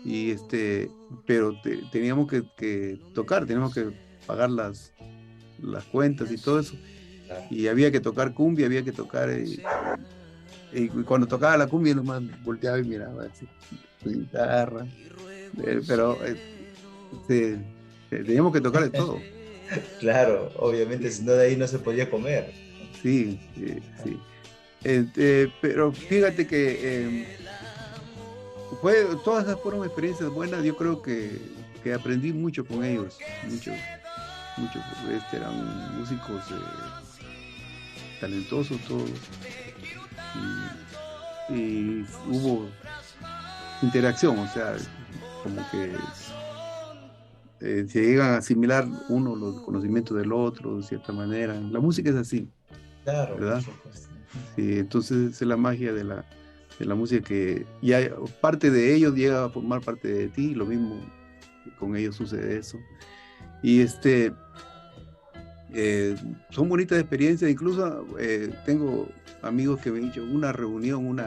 Y pero teníamos que tocar, teníamos que pagar las cuentas y todo eso. Claro. Y había que tocar cumbia, había que tocar y cuando tocaba la cumbia nomás volteaba y miraba así, su guitarra. Pero teníamos que tocar de todo. Claro, obviamente, si no de ahí no se podía comer. Sí, sí. Pero fíjate que todas esas fueron experiencias buenas. Yo creo que aprendí mucho con ellos, mucho. Eran músicos talentosos todos. Y hubo interacción, o sea, como que se llegan a asimilar uno los conocimientos del otro de cierta manera. La música es así, Claro, ¿verdad? por supuesto. Sí, entonces es la magia de la música, que ya parte de ellos llega a formar parte de ti, lo mismo con ellos sucede eso. Y son bonitas experiencias. Incluso tengo amigos que me han dicho una reunión,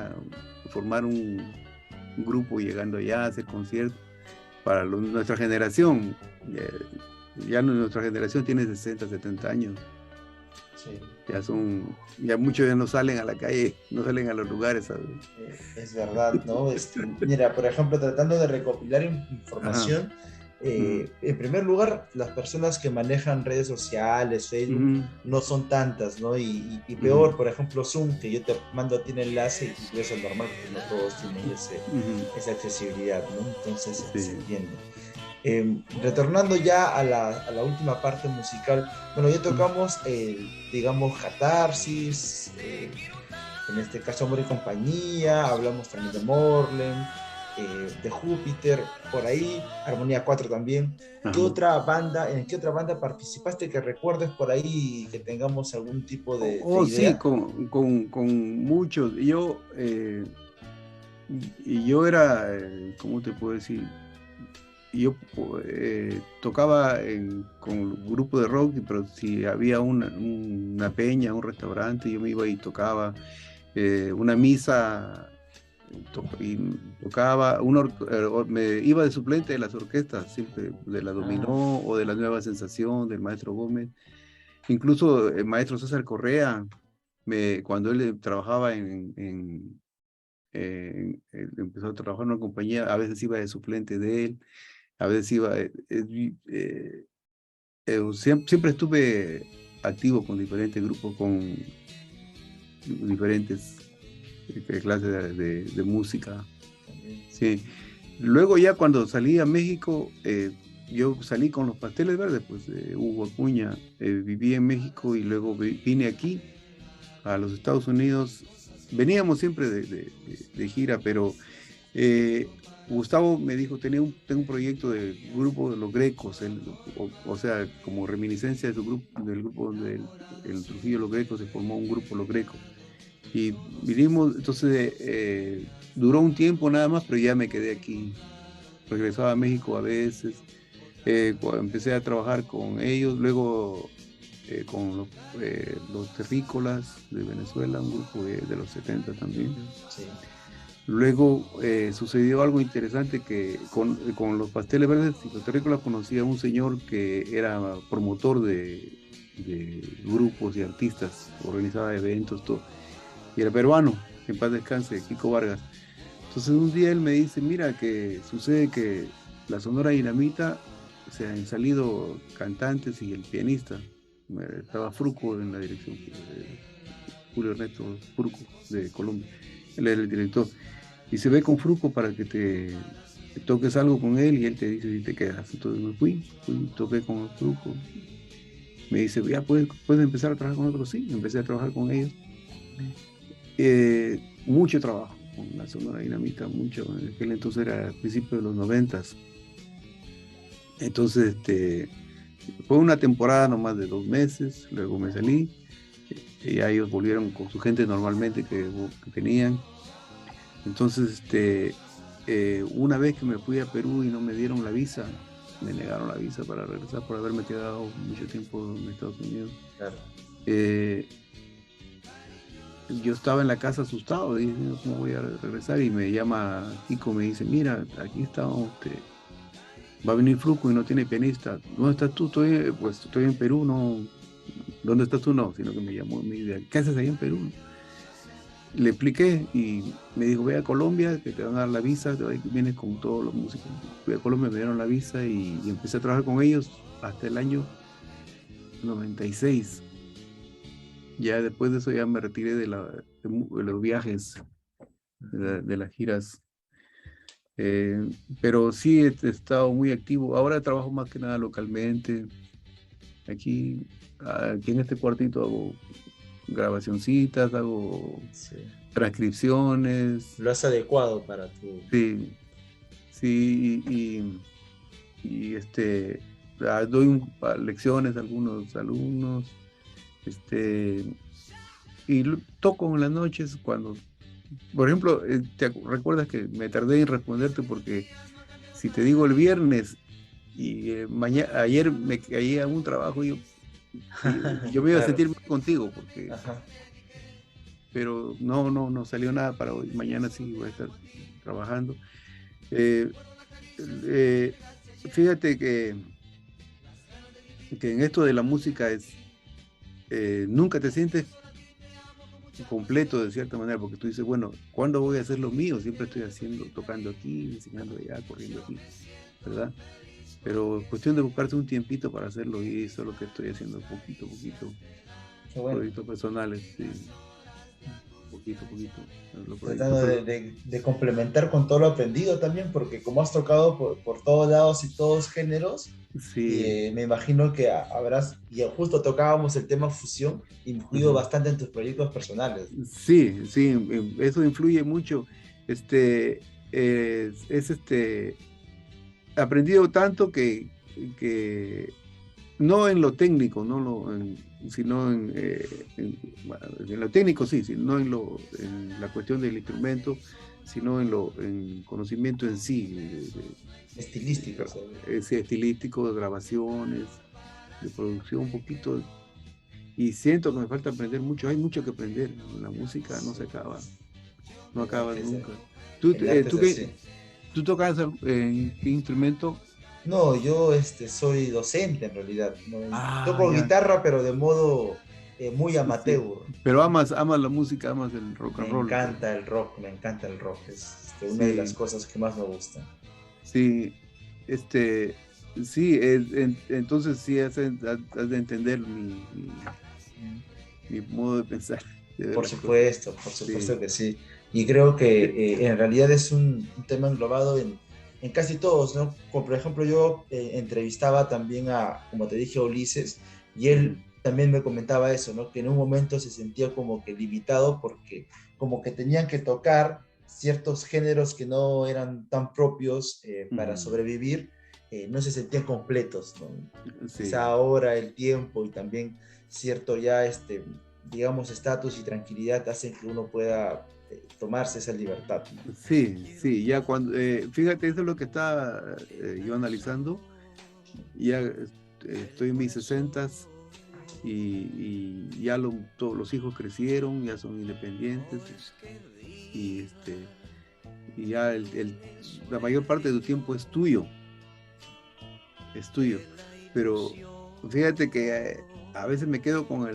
formar un grupo llegando allá a hacer conciertos para nuestra generación. Ya nuestra generación tiene 60, 70 años. Sí. Ya muchos ya no salen a la calle, no salen a los lugares, ¿sabes? Es verdad, ¿no? Mira, por ejemplo, tratando de recopilar información, en primer lugar, las personas que manejan redes sociales, Facebook, no son tantas, ¿no? Y peor, por ejemplo, Zoom, que yo te mando a ti el enlace y eso es normal, porque no todos tienen esa accesibilidad, ¿no? Entonces se entiende. Retornando ya a la última parte musical, bueno, ya tocamos, digamos, Catarsis, en este caso Amor y Compañía, hablamos también de Morlem, de Júpiter, por ahí, Armonía 4 también. ¿En qué otra banda participaste que recuerdes por ahí, que tengamos algún tipo de idea? Sí, con muchos. Yo era, ¿cómo te puedo decir? Yo tocaba con un grupo de rock, pero si había una peña, un restaurante, yo me iba y tocaba una misa, y tocaba, me iba de suplente de las orquestas, siempre de la Dominó o de la Nueva Sensación, del maestro Gómez. Incluso el maestro César Correa, cuando él trabajaba empezó a trabajar en una compañía, a veces iba de suplente de él. A veces iba, siempre estuve activo con diferentes grupos, con diferentes clases de música. Sí. Luego ya cuando salí a México, yo salí con los Pasteles Verdes, pues Hugo Acuña, viví en México y luego vine aquí a los Estados Unidos. Veníamos siempre de gira, pero Gustavo me dijo, tengo un proyecto del grupo de los Grecos, o sea, como reminiscencia de del grupo donde el Trujillo Los Grecos se formó un grupo Los Grecos. Y vinimos, entonces duró un tiempo nada más, pero ya me quedé aquí. Regresaba a México a veces, empecé a trabajar con ellos, luego con los Terrícolas de Venezuela, un grupo de los 70 también. Sí. Luego sucedió algo interesante, que con los Pasteles Verdes y los Terrícolas conocí a un señor que era promotor de grupos y artistas, organizaba eventos, todo, y era peruano, en paz descanse, Kiko Vargas. Entonces un día él me dice, mira, que sucede que la Sonora Dinamita se han salido cantantes y el pianista. Estaba Fruco en la dirección, Julio Ernesto Fruco de Colombia. Él era el director. Y se ve con Fruco para que te toques algo con él y él te dice si te quedas. Entonces me fui, toqué con Fruco. Me dice, ya puedes empezar a trabajar con otros. Sí, empecé a trabajar con ellos. Mucho trabajo con la Sonora Dinamita, mucho. En aquel entonces era a principios de los 90. Entonces, fue una temporada nomás de 2 meses, luego me salí, y ya ellos volvieron con su gente normalmente que tenían. Entonces, una vez que me fui a Perú y no me dieron la visa, me negaron la visa para regresar por haberme quedado mucho tiempo en Estados Unidos. Claro. Yo estaba en la casa asustado, dije, ¿cómo voy a regresar? Y me llama Kiko, me dice, mira, aquí está, va a venir Fruco y no tiene pianista. ¿Dónde estás tú? Estoy en Perú, no. ¿Dónde estás tú? No, sino que me llamó, me dijo, ¿qué haces ahí en Perú? Le expliqué y me dijo, ve a Colombia, que te van a dar la visa, vienes con todos los músicos. Fui a Colombia, me dieron la visa y empecé a trabajar con ellos hasta el año 96. Ya después de eso ya me retiré de los viajes, de las giras. Pero sí he estado muy activo. Ahora trabajo más que nada localmente. Aquí en este cuartito hago grabacioncitas, hago transcripciones. Lo has adecuado para tu... Sí, sí, y doy lecciones a algunos alumnos. Y toco en las noches cuando, por ejemplo, ¿te recuerdas que me tardé en responderte? Porque si te digo el viernes y ayer me caí a un trabajo, yo me iba a sentir bien contigo, porque, pero no salió nada para hoy. Mañana sí voy a estar trabajando. Fíjate que en esto de la música nunca te sientes completo de cierta manera, porque tú dices, bueno, ¿cuándo voy a hacer lo mío? Siempre estoy tocando aquí, enseñando allá, corriendo aquí, ¿verdad? Pero cuestión de buscarse un tiempito para hacerlo, y eso es lo que estoy haciendo poquito a poquito. Bueno. Proyectos personales, sí. Poquito. Tratando de complementar con todo lo aprendido también, porque como has tocado por todos lados y todos géneros, sí. me imagino que habrás, y justo tocábamos el tema fusión, influido bastante en tus proyectos personales. Sí, eso influye mucho. Aprendido tanto que no en lo técnico, sino en lo técnico sí, no en la cuestión del instrumento, sino en conocimiento en sí. Estilístico. Estilístico, de grabaciones, de producción un poquito. Y siento que me falta aprender mucho, hay mucho que aprender. La música no se acaba, no acaba nunca. ¿Tú tocas qué instrumento? No, yo soy docente en realidad. ¿No? Toco Ya. guitarra, pero de modo muy amateur. Sí. Pero amas la música, amas el rock and roll. Me encanta el rock. Es una de las cosas que más me gustan. Sí, sí, entonces sí has de entender mi modo de pensar. Por supuesto que sí. Y creo que en realidad es un tema englobado en casi todos, ¿no? Como por ejemplo, yo entrevistaba también como te dije, a Ulises, y él también me comentaba eso, ¿no? Que en un momento se sentía como que limitado porque como que tenían que tocar ciertos géneros que no eran tan propios para sobrevivir, no se sentían completos, ¿no? Sí. Quizá ahora el tiempo y también cierto ya digamos, estatus y tranquilidad hacen que uno pueda tomarse esa libertad, ¿no? Sí, ya cuando, fíjate, eso es lo que estaba yo analizando. Ya estoy en mis 60s y ya todos los hijos crecieron, ya son independientes y ya la mayor parte de tu tiempo es tuyo, pero fíjate que a veces me quedo con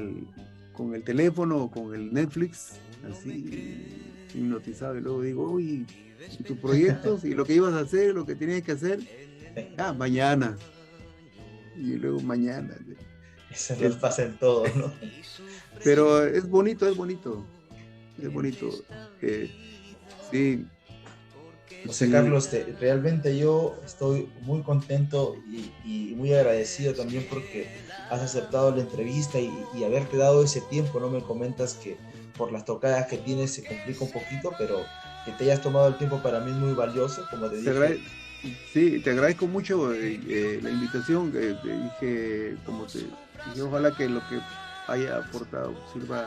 el teléfono o con el Netflix, así hipnotizado, y luego digo, uy, tus proyectos y lo que ibas a hacer, lo que tenías que hacer, mañana. y luego mañana. Eso nos pasa en todo, ¿no? Pero es bonito, es bonito. Es bonito. Sí. José Sí. Carlos, realmente yo estoy muy contento y muy agradecido también porque has aceptado la entrevista y haberte dado ese tiempo. No me comentas que por las tocadas que tienes se complica un poquito, pero que te hayas tomado el tiempo para mí es muy valioso, como te dije. Sí, te agradezco mucho la invitación. Te dije, dije, ojalá que lo que haya aportado sirva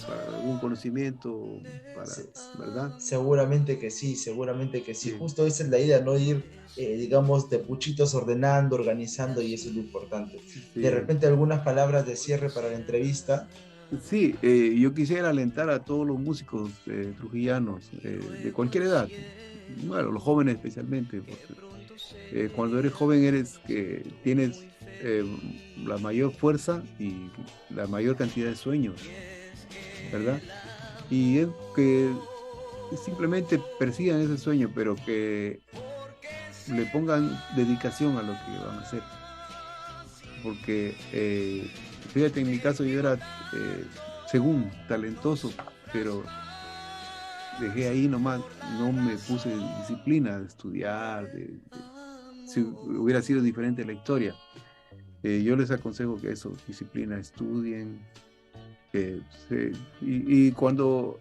para algún conocimiento, Se- ¿verdad? Seguramente que sí, seguramente que sí. Sí, Justo esa es la idea, no ir, digamos, de puchitos ordenando, organizando, y eso es lo importante. De sí. repente, algunas palabras de cierre para la entrevista. Sí, yo quisiera alentar a todos los músicos trujillanos de cualquier edad, bueno, los jóvenes especialmente, porque cuando eres joven tienes eh, la mayor fuerza y la mayor cantidad de sueños, ¿verdad? Y es que simplemente persigan ese sueño, pero que le pongan dedicación a lo que van a hacer. Porque, fíjate, en mi caso yo era, según talentoso, pero dejé ahí nomás, no me puse disciplina de estudiar, si hubiera sido diferente la historia. Yo les aconsejo que eso, disciplina, estudien, y cuando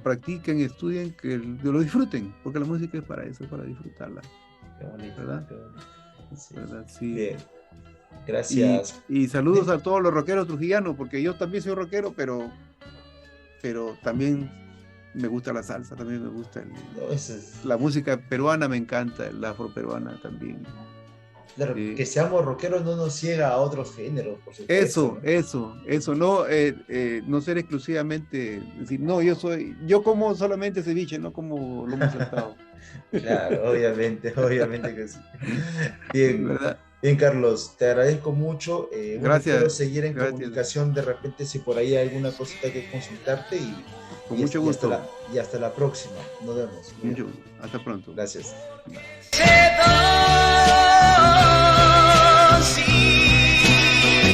practiquen, estudien, que lo disfruten, porque la música es para eso, para disfrutarla, Qué bonito, ¿verdad? qué bonito. Sí. ¿Verdad? Sí. Bien, gracias. Y saludos a todos los rockeros trujillanos, porque yo también soy rockero, pero también me gusta la salsa, también me gusta No, eso es- la música peruana, me encanta, la afroperuana también. claro, Eh, que seamos rockeros no nos ciega a otros géneros, por supuesto, ¿no? eso, no, no ser exclusivamente, decir, no, yo como solamente ceviche, no como lomo saltado. Claro, obviamente, obviamente que sí. Bien, ¿Verdad? bien, Carlos, te agradezco mucho. Bueno, espero Gracias, seguir en gracias, comunicación de repente si por ahí hay alguna cosita que consultarte con mucho gusto, y hasta la próxima. Nos vemos. mucho, hasta pronto. Gracias. Bye.